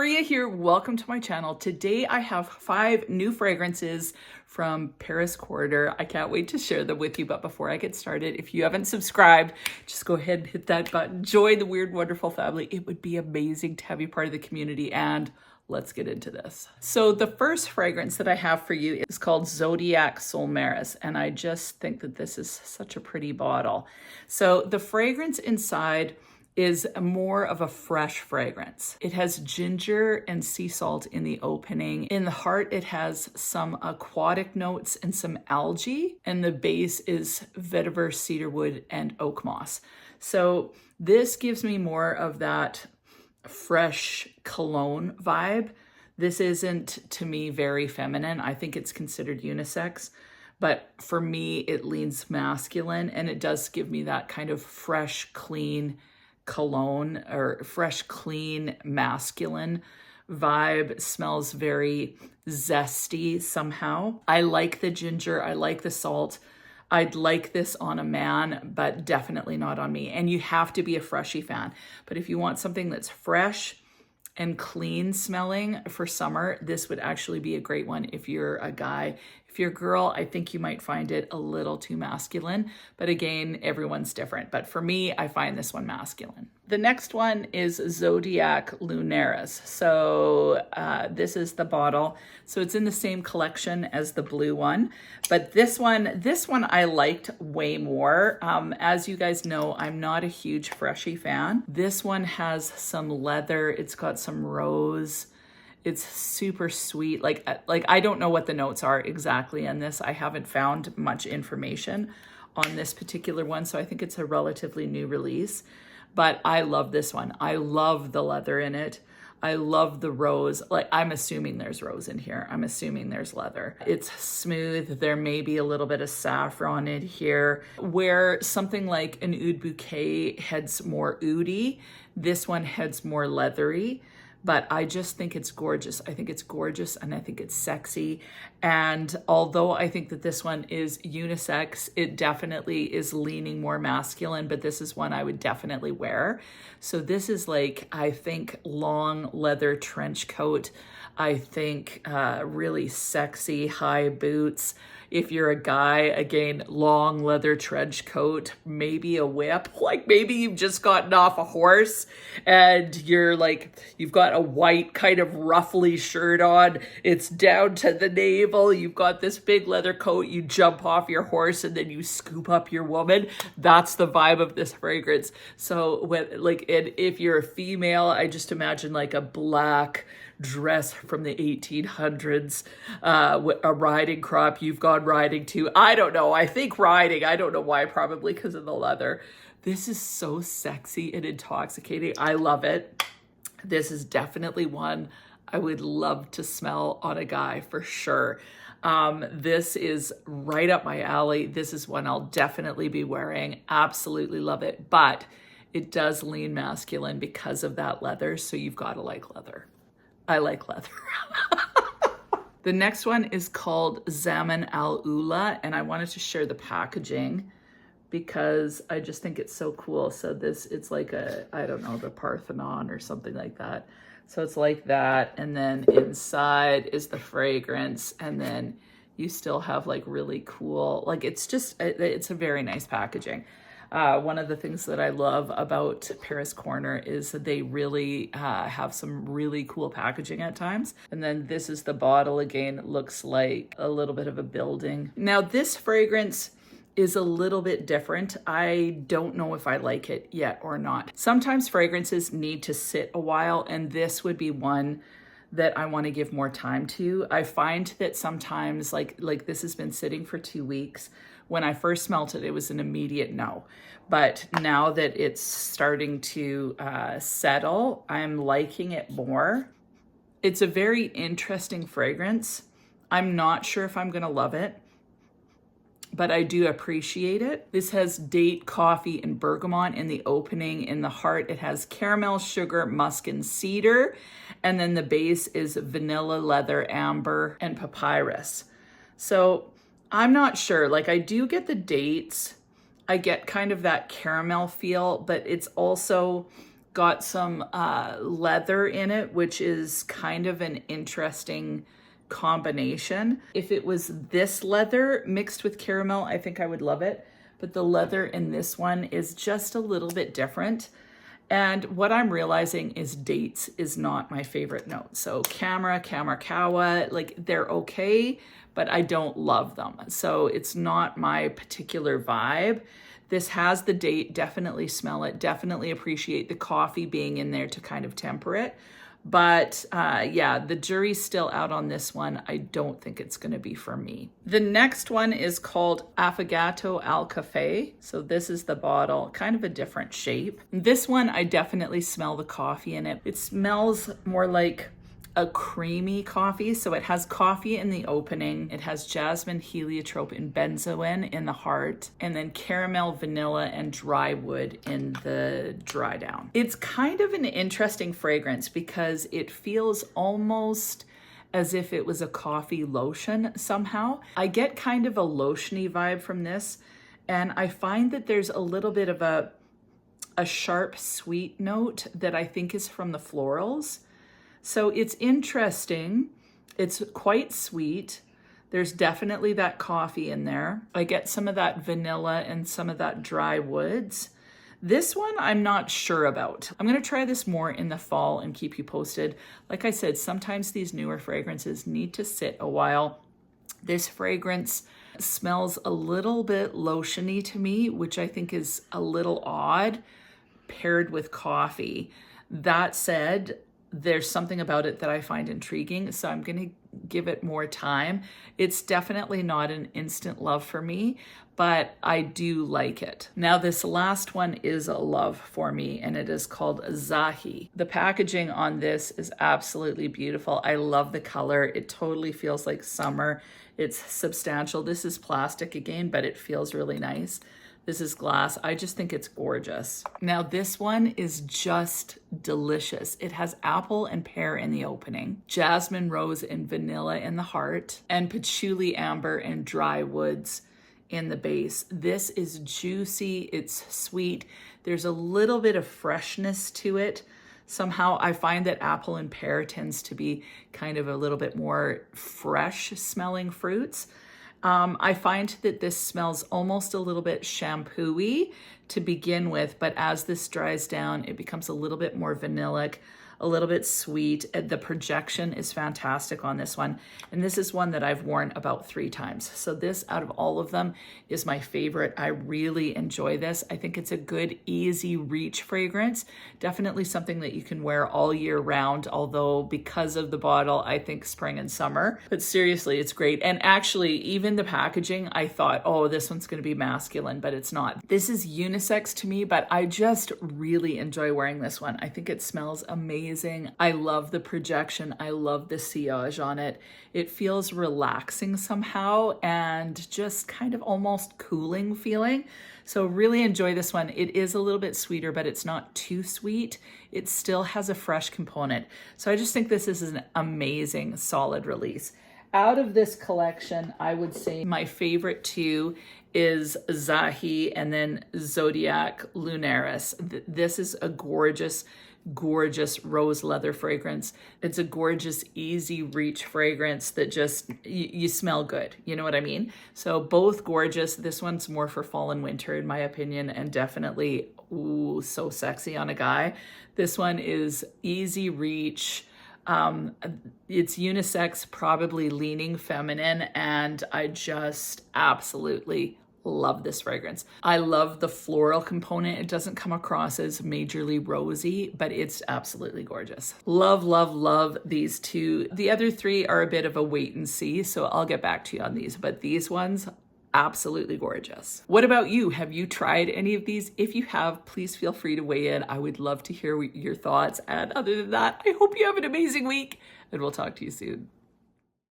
Maria here. Welcome to my channel. Today I have 5 new fragrances from Paris Quarter. I can't wait to share them with you, but before I get started, if you haven't subscribed, just go ahead and hit that button. Join the Weird Wonderful family. It would be amazing to have you part of the community, and let's get into this. So the first fragrance that I have for you is called Zodiac Solaris, and I just think that this is such a pretty bottle. So the fragrance inside is more of a fresh fragrance. It has ginger and sea salt in the opening. In the heart, it has some aquatic notes and some algae, and the base is vetiver, cedarwood, and oak moss. So this gives me more of that fresh cologne vibe. This isn't, to me, very feminine. I think it's considered unisex, but for me, it leans masculine, and it does give me that kind of fresh, clean cologne, or fresh, clean, masculine vibe. Smells very zesty somehow. I like the ginger. I like the salt. I'd like this on a man, but definitely not on me. And you have to be a freshy fan. But if you want something that's fresh and clean smelling for summer, this would actually be a great one if you're a guy. If you're a girl, I think you might find it a little too masculine, but again, everyone's different. But for me, I find this one masculine. The next one is Zodiac Lunaris. So this is the bottle. So it's in the same collection as the blue one, but this one I liked way more. As you guys know, I'm not a huge freshy fan. This one has some leather. It's got some rose. It's super sweet. Like I don't know what the notes are exactly in this. I haven't found much information on this particular one, so I think it's a relatively new release. But I love this one. I love the leather in it. I love the rose. Like, I'm assuming there's rose in here. I'm assuming there's leather. It's smooth. There may be a little bit of saffron in here. Where something like an oud bouquet heads more oudy, this one heads more leathery. But I just think it's gorgeous. I think it's gorgeous, and I think it's sexy. And although I think that this one is unisex, it definitely is leaning more masculine, but this is one I would definitely wear. So this is like, I think, long leather trench coat. I think really sexy high boots. If you're a guy, again, long leather trench coat, maybe a whip, like maybe you've just gotten off a horse and you're like, you've got a white kind of ruffly shirt on. It's down to the navel. You've got this big leather coat. You jump off your horse and then you scoop up your woman. That's the vibe of this fragrance. So if you're a female, I just imagine like a black dress from the 1800s, a riding crop. You've gone riding too. I don't know. I think riding. I don't know why. Probably because of the leather. This is so sexy and intoxicating. I love it. This is definitely one I would love to smell on a guy for sure. This is right up my alley. This is one I'll definitely be wearing. Absolutely love it. But it does lean masculine because of that leather. So you've got to like leather. I like leather. The next one is called Zammon Al Ula, and I wanted to share the packaging because I just think it's so cool. So it's like I don't know, the Parthenon or something like that. So it's like that, and then inside is the fragrance, and then you still have like really cool, like it's a very nice packaging. One of the things that I love about Paris Corner is that they really have some really cool packaging at times. And then this is the bottle again. It looks like a little bit of a building. Now this fragrance is a little bit different. I don't know if I like it yet or not. Sometimes fragrances need to sit a while, and this would be one that I want to give more time to. I find that sometimes like this has been sitting for 2 weeks. When I first smelt it, it was an immediate no. But now that it's starting to settle, I'm liking it more. It's a very interesting fragrance. I'm not sure if I'm gonna love it, but I do appreciate it. This has date, coffee, and bergamot in the opening. In the heart, it has caramel, sugar, musk, and cedar. And then the base is vanilla, leather, amber, and papyrus. So I'm not sure. Like, I do get the dates. I get kind of that caramel feel, but it's also got some leather in it, which is kind of an interesting combination. If it was this leather mixed with caramel, I think I would love it. But the leather in this one is just a little bit different. And what I'm realizing is dates is not my favorite note. So Camera, Kawa, like they're okay, but I don't love them. So it's not my particular vibe. This has the date, definitely smell it, definitely appreciate the coffee being in there to kind of temper it. But yeah, the jury's still out on this one. I don't think it's gonna be for me. The next one is called Aphagato Alcafe. So this is the bottle, kind of a different shape. This one, I definitely smell the coffee in it. It smells more like a creamy coffee. So it has coffee in the opening. It has jasmine, heliotrope, and benzoin in the heart, and then caramel, vanilla, and dry wood in the dry down. It's kind of an interesting fragrance because it feels almost as if it was a coffee lotion somehow. I get kind of a lotiony vibe from this, and I find that there's a little bit of a sharp, sweet note that I think is from the florals. So it's interesting. It's quite sweet. There's definitely that coffee in there. I get some of that vanilla and some of that dry woods. This one I'm not sure about. I'm gonna try this more in the fall and keep you posted. Like I said, sometimes these newer fragrances need to sit a while. This fragrance smells a little bit lotiony to me, which I think is a little odd paired with coffee. That said, there's something about it that I find intriguing, so I'm gonna give it more time. It's definitely not an instant love for me, but I do like it. Now this last one is a love for me, and it is called Zahi. The packaging on this is absolutely beautiful. I love the color. It totally feels like summer. It's substantial. This is plastic again, but it feels really nice. This is glass. I just think it's gorgeous. Now this one is just delicious. It has apple and pear in the opening, jasmine, rose, and vanilla in the heart, and patchouli, amber, and dry woods in the base. This is juicy, it's sweet. There's a little bit of freshness to it. Somehow I find that apple and pear tends to be kind of a little bit more fresh smelling fruits. I find that this smells almost a little bit shampoo-y to begin with, but as this dries down, it becomes a little bit more vanillic, a little bit sweet. The projection is fantastic on this one. And this is one that I've worn about 3 times. So this, out of all of them, is my favorite. I really enjoy this. I think it's a good, easy reach fragrance. Definitely something that you can wear all year round, although because of the bottle, I think spring and summer. But seriously, it's great. And actually, even the packaging, I thought, oh, this one's gonna be masculine, but it's not. This is unisex to me, but I just really enjoy wearing this one. I think it smells amazing. I love the projection. I love the sillage on it. It feels relaxing somehow and just kind of almost cooling feeling. So really enjoy this one. It is a little bit sweeter, but it's not too sweet. It still has a fresh component. So I just think this is an amazing, solid release. Out of this collection, I would say my favorite 2 is Zahi and then Zodiac Lunaris. This is a gorgeous rose leather fragrance. It's a gorgeous, easy reach fragrance that just, you smell good. You know what I mean? So both gorgeous. This one's more for fall and winter in my opinion, and definitely, ooh, so sexy on a guy. This one is easy reach. It's unisex, probably leaning feminine, and I just absolutely love this fragrance. I love the floral component. It doesn't come across as majorly rosy, but it's absolutely gorgeous. Love, love, love these 2. The other 3 are a bit of a wait and see, so I'll get back to you on these, but these ones, absolutely gorgeous. What about you? Have you tried any of these? If you have, please feel free to weigh in. I would love to hear your thoughts. And other than that, I hope you have an amazing week, and we'll talk to you soon.